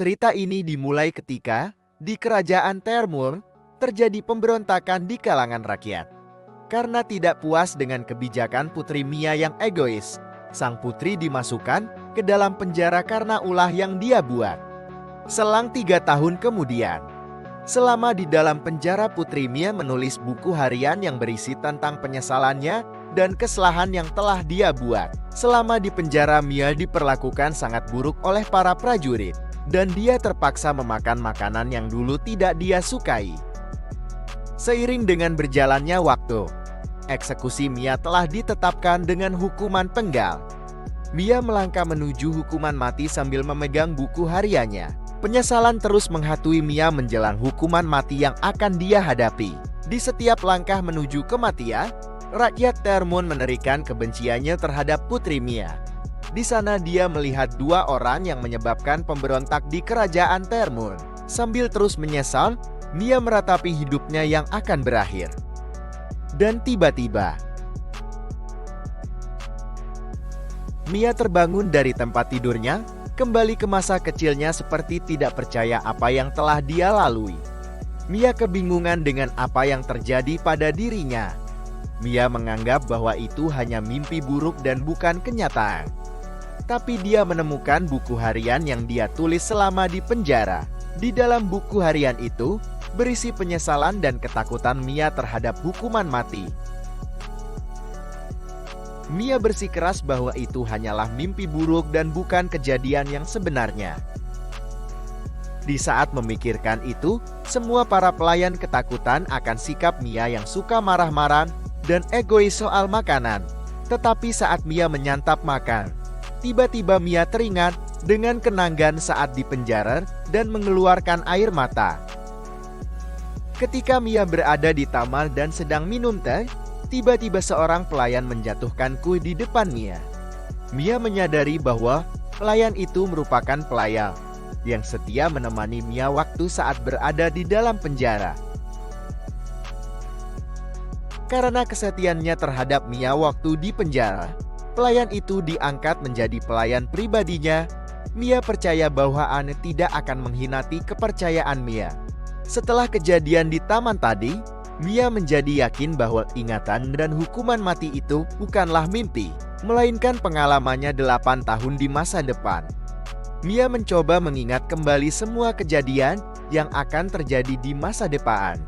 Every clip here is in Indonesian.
Cerita ini dimulai ketika, di kerajaan Termur, terjadi pemberontakan di kalangan rakyat. Karena tidak puas dengan kebijakan Putri Mia yang egois, sang putri dimasukkan ke dalam penjara karena ulah yang dia buat. Selang 3 tahun kemudian, selama di dalam penjara Putri Mia menulis buku harian yang berisi tentang penyesalannya dan kesalahan yang telah dia buat. Selama di penjara, Mia diperlakukan sangat buruk oleh para prajurit, dan dia terpaksa memakan makanan yang dulu tidak dia sukai. Seiring dengan berjalannya waktu, eksekusi Mia telah ditetapkan dengan hukuman penggal. Mia melangkah menuju hukuman mati sambil memegang buku hariannya. Penyesalan terus menghantui Mia menjelang hukuman mati yang akan dia hadapi. Di setiap langkah menuju kematian, rakyat Termun menerikan kebenciannya terhadap Putri Mia. Di sana dia melihat 2 orang yang menyebabkan pemberontak di kerajaan Termun. Sambil terus menyesal, Mia meratapi hidupnya yang akan berakhir. Dan tiba-tiba, Mia terbangun dari tempat tidurnya, kembali ke masa kecilnya seperti tidak percaya apa yang telah dia lalui. Mia kebingungan dengan apa yang terjadi pada dirinya. Mia menganggap bahwa itu hanya mimpi buruk dan bukan kenyataan. Tapi dia menemukan buku harian yang dia tulis selama di penjara. Di dalam buku harian itu, berisi penyesalan dan ketakutan Mia terhadap hukuman mati. Mia bersikeras bahwa itu hanyalah mimpi buruk dan bukan kejadian yang sebenarnya. Di saat memikirkan itu, semua para pelayan ketakutan akan sikap Mia yang suka marah-marah dan egois soal makanan. Tetapi saat Mia menyantap makan, tiba-tiba Mia teringat dengan kenangan saat di penjara dan mengeluarkan air mata. Ketika Mia berada di taman dan sedang minum teh, tiba-tiba seorang pelayan menjatuhkan kue di depan Mia. Mia menyadari bahwa pelayan itu merupakan pelayan yang setia menemani Mia waktu saat berada di dalam penjara. Karena kesetiaannya terhadap Mia waktu di penjara, pelayan itu diangkat menjadi pelayan pribadinya. Mia percaya bahwa Anne tidak akan mengkhianati kepercayaan Mia. Setelah kejadian di taman tadi, Mia menjadi yakin bahwa ingatan dan hukuman mati itu bukanlah mimpi, melainkan pengalamannya 8 tahun di masa depan. Mia mencoba mengingat kembali semua kejadian yang akan terjadi di masa depan.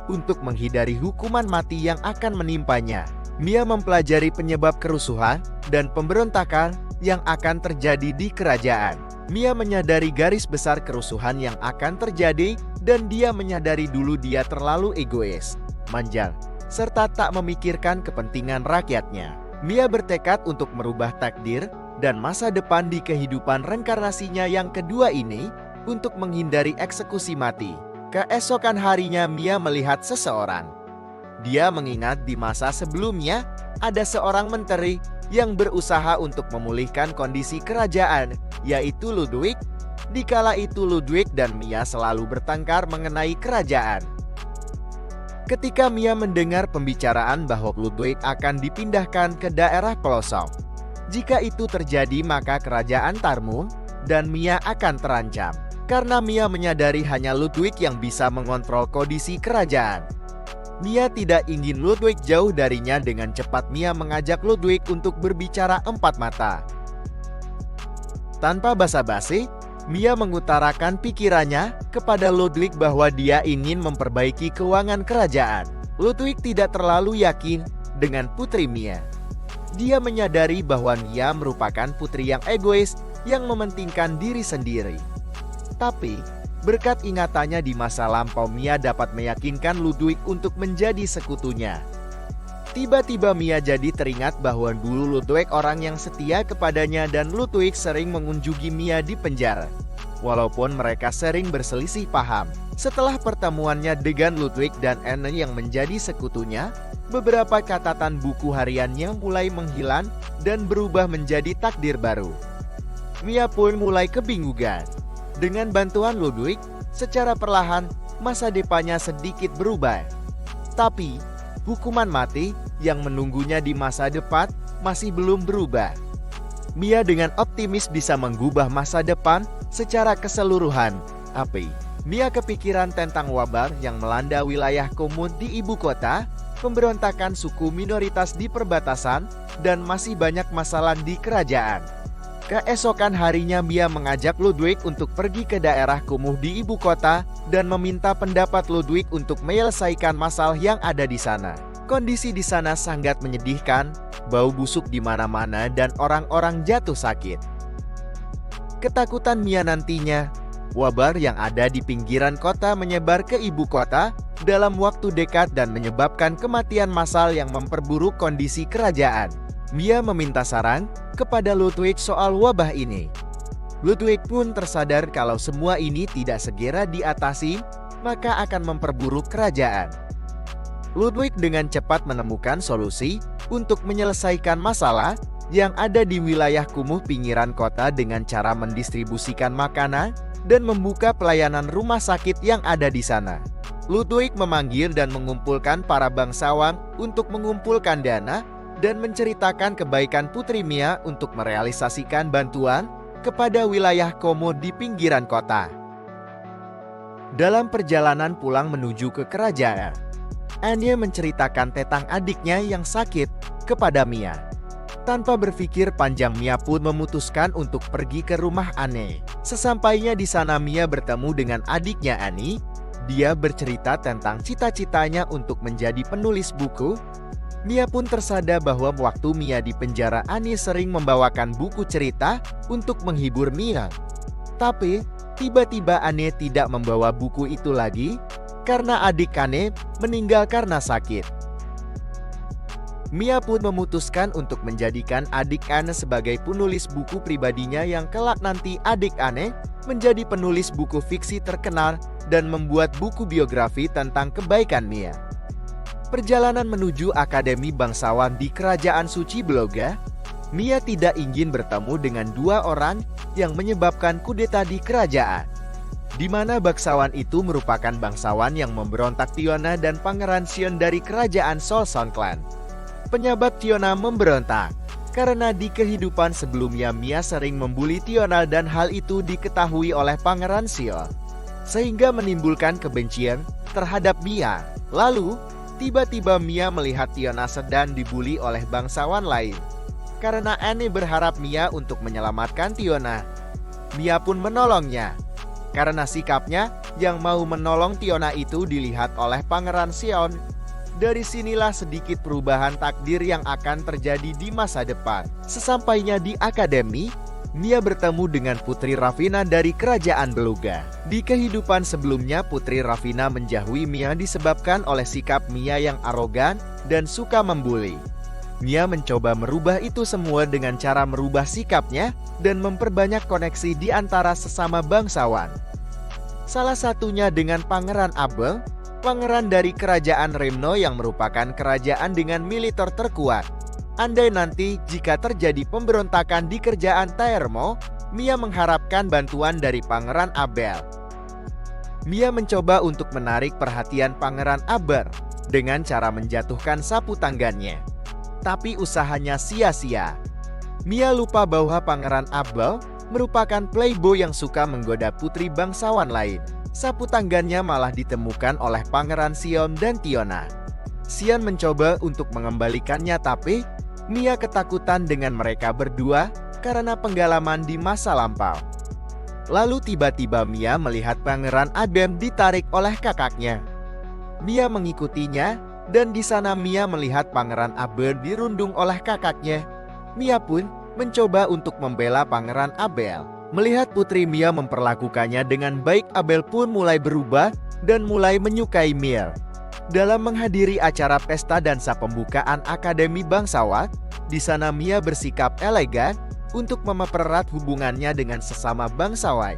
Untuk menghindari hukuman mati yang akan menimpanya, Mia mempelajari penyebab kerusuhan dan pemberontakan yang akan terjadi di kerajaan. Mia menyadari garis besar kerusuhan yang akan terjadi, dan dia menyadari dulu dia terlalu egois, manja, serta tak memikirkan kepentingan rakyatnya. Mia bertekad untuk merubah takdir dan masa depan di kehidupan reinkarnasinya yang kedua ini untuk menghindari eksekusi mati. Keesokan harinya Mia melihat seseorang. Dia mengingat di masa sebelumnya ada seorang menteri yang berusaha untuk memulihkan kondisi kerajaan, yaitu Ludwig. Dikala itu Ludwig dan Mia selalu bertengkar mengenai kerajaan. Ketika Mia mendengar pembicaraan bahwa Ludwig akan dipindahkan ke daerah pelosok, jika itu terjadi maka kerajaan Termun dan Mia akan terancam. Karena Mia menyadari hanya Ludwig yang bisa mengontrol kondisi kerajaan. Mia tidak ingin Ludwig jauh darinya. Dengan cepat Mia mengajak Ludwig untuk berbicara 4 mata. Tanpa basa-basi, Mia mengutarakan pikirannya kepada Ludwig bahwa dia ingin memperbaiki keuangan kerajaan. Ludwig tidak terlalu yakin dengan Putri Mia. Dia menyadari bahwa Mia merupakan putri yang egois yang mementingkan diri sendiri. Tapi, berkat ingatannya di masa lampau, Mia dapat meyakinkan Ludwig untuk menjadi sekutunya. Tiba-tiba Mia jadi teringat bahwa dulu Ludwig orang yang setia kepadanya dan Ludwig sering mengunjungi Mia di penjara. Walaupun mereka sering berselisih paham, setelah pertemuannya dengan Ludwig dan Anne yang menjadi sekutunya, beberapa catatan buku hariannya mulai menghilang dan berubah menjadi takdir baru. Mia pun mulai kebingungan. Dengan bantuan Ludwig, secara perlahan masa depannya sedikit berubah. Tapi, hukuman mati yang menunggunya di masa depan masih belum berubah. Mia dengan optimis bisa mengubah masa depan secara keseluruhan. Tapi, Mia kepikiran tentang wabah yang melanda wilayah Komun di ibu kota, pemberontakan suku minoritas di perbatasan, dan masih banyak masalah di kerajaan. Keesokan harinya Mia mengajak Ludwig untuk pergi ke daerah kumuh di ibu kota dan meminta pendapat Ludwig untuk menyelesaikan masalah yang ada di sana. Kondisi di sana sangat menyedihkan, bau busuk di mana-mana dan orang-orang jatuh sakit. Ketakutan Mia nantinya, wabah yang ada di pinggiran kota menyebar ke ibu kota dalam waktu dekat dan menyebabkan kematian massal yang memperburuk kondisi kerajaan. Mia meminta saran kepada Ludwig soal wabah ini. Ludwig pun tersadar kalau semua ini tidak segera diatasi, maka akan memperburuk kerajaan. Ludwig dengan cepat menemukan solusi untuk menyelesaikan masalah yang ada di wilayah kumuh pinggiran kota dengan cara mendistribusikan makanan dan membuka pelayanan rumah sakit yang ada di sana. Ludwig memanggil dan mengumpulkan para bangsawan untuk mengumpulkan dana dan menceritakan kebaikan Putri Mia untuk merealisasikan bantuan kepada wilayah Como di pinggiran kota. Dalam perjalanan pulang menuju ke kerajaan, Anne menceritakan tentang adiknya yang sakit kepada Mia. Tanpa berpikir panjang, Mia pun memutuskan untuk pergi ke rumah Anne. Sesampainya di sana, Mia bertemu dengan adiknya Annie. Dia bercerita tentang cita-citanya untuk menjadi penulis buku. Mia pun tersadar bahwa waktu Mia di penjara, Annie sering membawakan buku cerita untuk menghibur Mia. Tapi, tiba-tiba Annie tidak membawa buku itu lagi karena adik Annie meninggal karena sakit. Mia pun memutuskan untuk menjadikan adik Anne sebagai penulis buku pribadinya yang kelak nanti adik Anne menjadi penulis buku fiksi terkenal dan membuat buku biografi tentang kebaikan Mia. Perjalanan menuju Akademi Bangsawan di Kerajaan Suci Beloga, Mia tidak ingin bertemu dengan dua orang yang menyebabkan kudeta di kerajaan, di mana bangsawan itu merupakan bangsawan yang memberontak Tiona dan Pangeran Sion dari kerajaan Solson Clan. Penyebab Tiona memberontak karena di kehidupan sebelumnya Mia sering membuli Tiona dan hal itu diketahui oleh Pangeran Sion, sehingga menimbulkan kebencian terhadap Mia. Lalu, tiba-tiba Mia melihat Tiona sedang dibuli oleh bangsawan lain. Karena Anne berharap Mia untuk menyelamatkan Tiona, Mia pun menolongnya. Karena sikapnya yang mau menolong Tiona itu dilihat oleh Pangeran Sion. Dari sinilah sedikit perubahan takdir yang akan terjadi di masa depan. Sesampainya di akademi, Mia bertemu dengan Putri Ravina dari Kerajaan Beluga. Di kehidupan sebelumnya, Putri Ravina menjauhi Mia disebabkan oleh sikap Mia yang arogan dan suka membuli. Mia mencoba merubah itu semua dengan cara merubah sikapnya dan memperbanyak koneksi di antara sesama bangsawan. Salah satunya dengan Pangeran Abel, pangeran dari Kerajaan Remno yang merupakan kerajaan dengan militer terkuat. Andai nanti jika terjadi pemberontakan di kerajaan Taermo, Mia mengharapkan bantuan dari Pangeran Abel. Mia mencoba untuk menarik perhatian Pangeran Abel dengan cara menjatuhkan sapu tangannya. Tapi usahanya sia-sia. Mia lupa bahwa Pangeran Abel merupakan playboy yang suka menggoda putri bangsawan lain. Sapu tangannya malah ditemukan oleh Pangeran Sion dan Tiona. Sion mencoba untuk mengembalikannya, tapi Mia ketakutan dengan mereka berdua karena penggalaman di masa lampau. Lalu tiba-tiba Mia melihat Pangeran Abel ditarik oleh kakaknya. Mia mengikutinya, dan di sana Mia melihat Pangeran Abel dirundung oleh kakaknya. Mia pun mencoba untuk membela Pangeran Abel. Melihat putri Mia memperlakukannya dengan baik, Abel pun mulai berubah dan mulai menyukai Mia. Dalam menghadiri acara pesta dansa pembukaan Akademi Bangsawan, di sana Mia bersikap elegan untuk mempererat hubungannya dengan sesama bangsawan.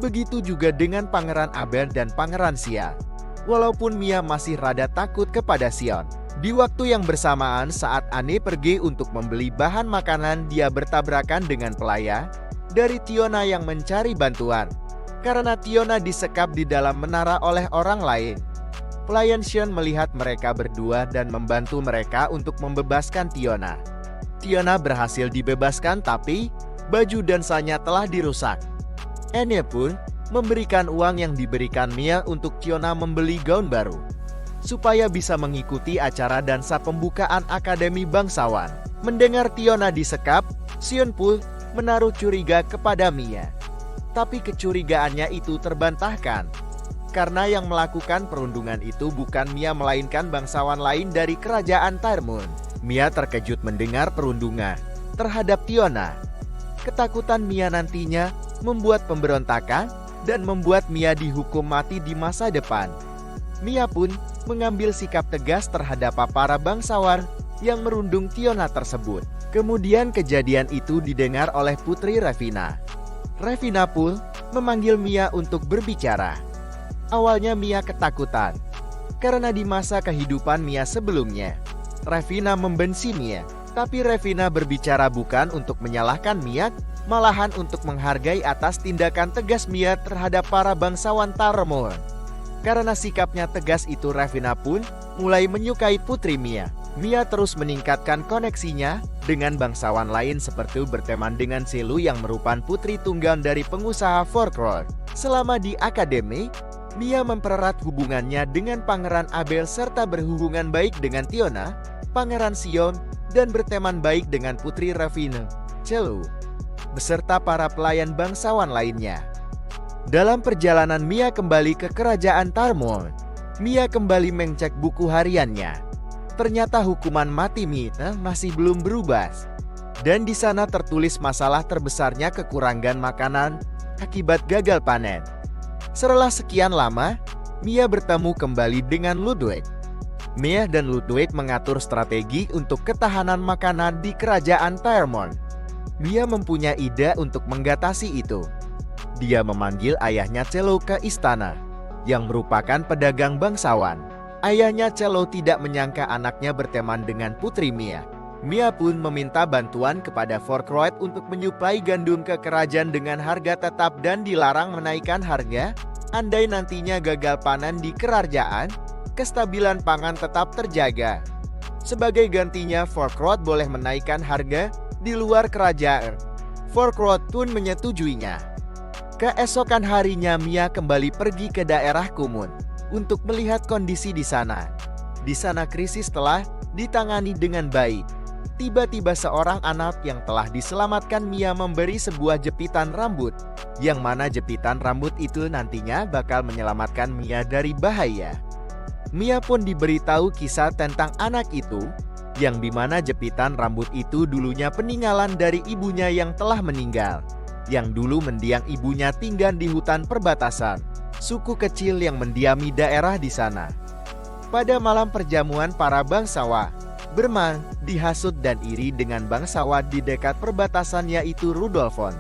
Begitu juga dengan Pangeran Abel dan Pangeran Sion. Walaupun Mia masih rada takut kepada Sion. Di waktu yang bersamaan saat Anne pergi untuk membeli bahan makanan, dia bertabrakan dengan pelayan dari Tiona yang mencari bantuan. Karena Tiona disekap di dalam menara oleh orang lain. Pelayan Sion melihat mereka berdua dan membantu mereka untuk membebaskan Tiona. Tiona berhasil dibebaskan tapi baju dansanya telah dirusak. Anne pun memberikan uang yang diberikan Mia untuk Tiona membeli gaun baru, supaya bisa mengikuti acara dansa pembukaan Akademi Bangsawan. Mendengar Tiona disekap, Sion pun menaruh curiga kepada Mia. Tapi kecurigaannya itu terbantahkan, karena yang melakukan perundungan itu bukan Mia melainkan bangsawan lain dari kerajaan Tarmon. Mia terkejut mendengar perundungan terhadap Tiona. Ketakutan Mia nantinya membuat pemberontakan dan membuat Mia dihukum mati di masa depan. Mia pun mengambil sikap tegas terhadap para bangsawan yang merundung Tiona tersebut. Kemudian kejadian itu didengar oleh Putri Ravina. Ravina pun memanggil Mia untuk berbicara. Awalnya Mia ketakutan, karena di masa kehidupan Mia sebelumnya, Ravina membenci Mia. Tapi Ravina berbicara bukan untuk menyalahkan Mia, malahan untuk menghargai atas tindakan tegas Mia terhadap para bangsawan Tarmon. Karena sikapnya tegas itu, Ravina pun mulai menyukai Putri Mia. Mia terus meningkatkan koneksinya dengan bangsawan lain seperti berteman dengan Selu yang merupakan putri tunggal dari pengusaha Forkrod. Selama di akademi, Mia mempererat hubungannya dengan Pangeran Abel serta berhubungan baik dengan Tiona, Pangeran Sion, dan berteman baik dengan Putri Ravina, Selu, beserta para pelayan bangsawan lainnya. Dalam perjalanan Mia kembali ke kerajaan Tarmon, Mia kembali mengecek buku hariannya. Ternyata hukuman mati Mia masih belum berubah. Dan di sana tertulis masalah terbesarnya kekurangan makanan akibat gagal panen. Setelah sekian lama, Mia bertemu kembali dengan Ludwig. Mia dan Ludwig mengatur strategi untuk ketahanan makanan di kerajaan Tarmon. Mia mempunyai ide untuk mengatasi itu. Dia memanggil ayahnya Celo ke istana, yang merupakan pedagang bangsawan. Ayahnya Celo tidak menyangka anaknya berteman dengan Putri Mia. Mia pun meminta bantuan kepada Forkrod untuk menyuplai gandum ke kerajaan dengan harga tetap dan dilarang menaikkan harga. Andai nantinya gagal panen di kerajaan, kestabilan pangan tetap terjaga. Sebagai gantinya, Forkrod boleh menaikkan harga di luar kerajaan. Forkrod pun menyetujuinya. Keesokan harinya Mia kembali pergi ke daerah Kumun untuk melihat kondisi di sana. Di sana krisis telah ditangani dengan baik. Tiba-tiba seorang anak yang telah diselamatkan Mia memberi sebuah jepitan rambut, yang mana jepitan rambut itu nantinya bakal menyelamatkan Mia dari bahaya. Mia pun diberitahu kisah tentang anak itu, yang dimana jepitan rambut itu dulunya peninggalan dari ibunya yang telah meninggal, yang dulu mendiang ibunya tinggal di hutan perbatasan, suku kecil yang mendiami daerah di sana. Pada malam perjamuan para bangsawan, Berman dihasut dan iri dengan bangsawan di dekat perbatasan yaitu Rudolfon.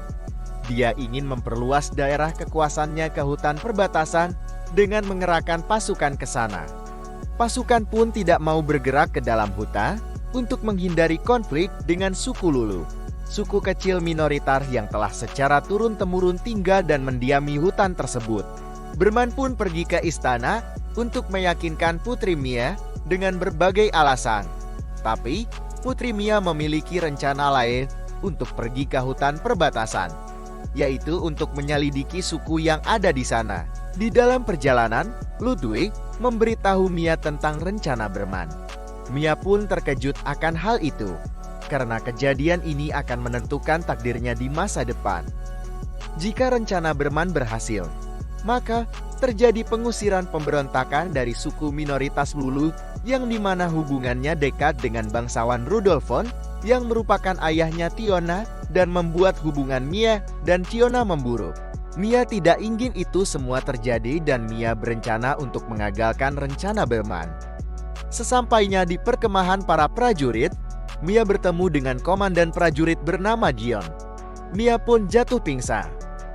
Dia ingin memperluas daerah kekuasaannya ke hutan perbatasan dengan mengerahkan pasukan ke sana. Pasukan pun tidak mau bergerak ke dalam hutan untuk menghindari konflik dengan suku Lulu, suku kecil minoritas yang telah secara turun-temurun tinggal dan mendiami hutan tersebut. Berman pun pergi ke istana untuk meyakinkan Putri Mia dengan berbagai alasan. Tapi, Putri Mia memiliki rencana lain untuk pergi ke hutan perbatasan, yaitu untuk menyelidiki suku yang ada di sana. Di dalam perjalanan, Ludwig memberitahu Mia tentang rencana Berman. Mia pun terkejut akan hal itu, karena kejadian ini akan menentukan takdirnya di masa depan. Jika rencana Berman berhasil, maka terjadi pengusiran pemberontakan dari suku minoritas Lulu yang dimana hubungannya dekat dengan bangsawan Rudolfon yang merupakan ayahnya Tiona dan membuat hubungan Mia dan Tiona memburuk. Mia tidak ingin itu semua terjadi dan Mia berencana untuk mengagalkan rencana Berman. Sesampainya di perkemahan para prajurit, Mia bertemu dengan komandan prajurit bernama Gion. Mia pun jatuh pingsan.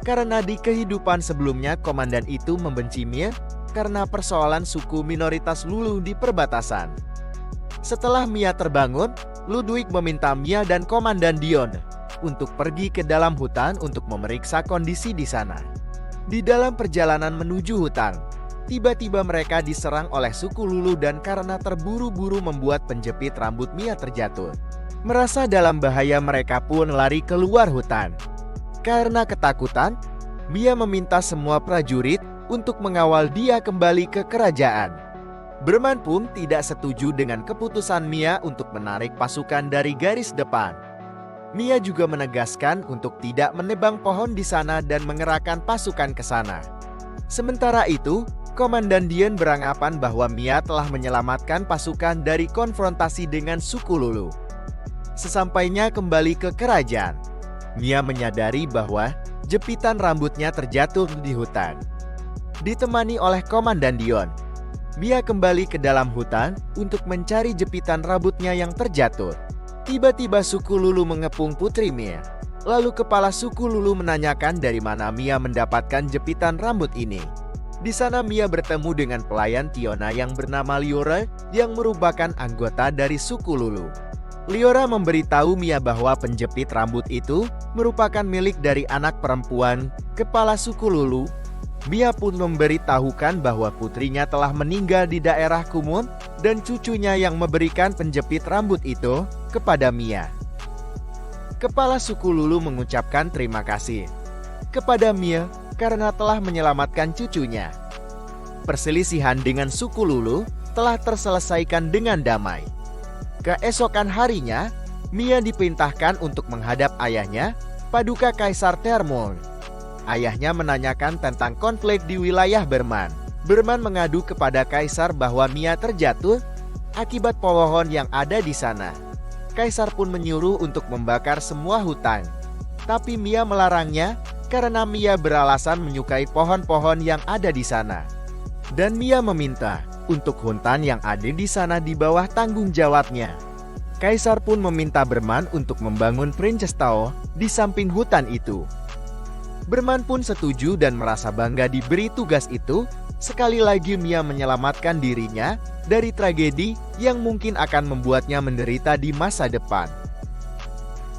Karena di kehidupan sebelumnya komandan itu membenci Mia karena persoalan suku minoritas Lulu di perbatasan. Setelah Mia terbangun, Ludwig meminta Mia dan komandan Dion untuk pergi ke dalam hutan untuk memeriksa kondisi di sana. Di dalam perjalanan menuju hutan, tiba-tiba mereka diserang oleh suku Lulu dan karena terburu-buru membuat penjepit rambut Mia terjatuh. Merasa dalam bahaya, mereka pun lari keluar hutan. Karena ketakutan, Mia meminta semua prajurit untuk mengawal dia kembali ke kerajaan. Berman pun tidak setuju dengan keputusan Mia untuk menarik pasukan dari garis depan. Mia juga menegaskan untuk tidak menebang pohon di sana dan mengerahkan pasukan ke sana. Sementara itu, Komandan Dian beranggapan bahwa Mia telah menyelamatkan pasukan dari konfrontasi dengan suku Lulu. Sesampainya kembali ke kerajaan, Mia menyadari bahwa jepitan rambutnya terjatuh di hutan. Ditemani oleh Komandan Dion, Mia kembali ke dalam hutan untuk mencari jepitan rambutnya yang terjatuh. Tiba-tiba suku Lulu mengepung putri Mia. Lalu kepala suku Lulu menanyakan dari mana Mia mendapatkan jepitan rambut ini. Di sana Mia bertemu dengan pelayan Tiona yang bernama Liora yang merupakan anggota dari suku Lulu. Liora memberitahu Mia bahwa penjepit rambut itu merupakan milik dari anak perempuan kepala suku Lulu. Mia pun memberitahukan bahwa putrinya telah meninggal di daerah Kumun dan cucunya yang memberikan penjepit rambut itu kepada Mia. Kepala suku Lulu mengucapkan terima kasih kepada Mia karena telah menyelamatkan cucunya. Perselisihan dengan suku Lulu telah terselesaikan dengan damai. Keesokan harinya, Mia diperintahkan untuk menghadap ayahnya, Paduka Kaisar Termon. Ayahnya menanyakan tentang konflik di wilayah Berman. Berman mengadu kepada Kaisar bahwa Mia terjatuh akibat pohon yang ada di sana. Kaisar pun menyuruh untuk membakar semua hutan. Tapi Mia melarangnya karena Mia beralasan menyukai pohon-pohon yang ada di sana. Dan Mia meminta untuk hutan yang ada di sana di bawah tanggung jawabnya. Kaisar pun meminta Berman untuk membangun Princess Tao di samping hutan itu. Berman pun setuju dan merasa bangga diberi tugas itu. Sekali lagi Mia menyelamatkan dirinya dari tragedi yang mungkin akan membuatnya menderita di masa depan.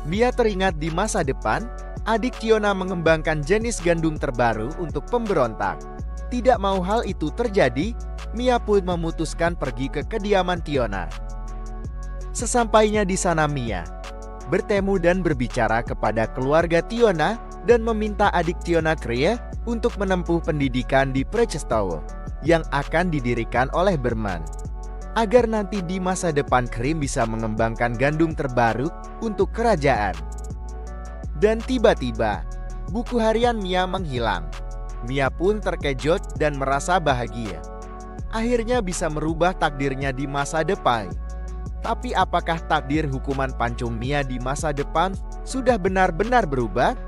Mia teringat di masa depan, adik Tiona mengembangkan jenis gandum terbaru untuk pemberontak. Tidak mau hal itu terjadi, Mia pun memutuskan pergi ke kediaman Tiona. Sesampainya di sana, Mia bertemu dan berbicara kepada keluarga Tiona dan meminta adik Tiona Krea untuk menempuh pendidikan di Princess Tower yang akan didirikan oleh Berman, agar nanti di masa depan Krim bisa mengembangkan gandum terbaru untuk kerajaan. Dan tiba-tiba, buku harian Mia menghilang. Mia pun terkejut dan merasa bahagia. Akhirnya bisa merubah takdirnya di masa depan. Tapi apakah takdir hukuman pancung Mia di masa depan sudah benar-benar berubah?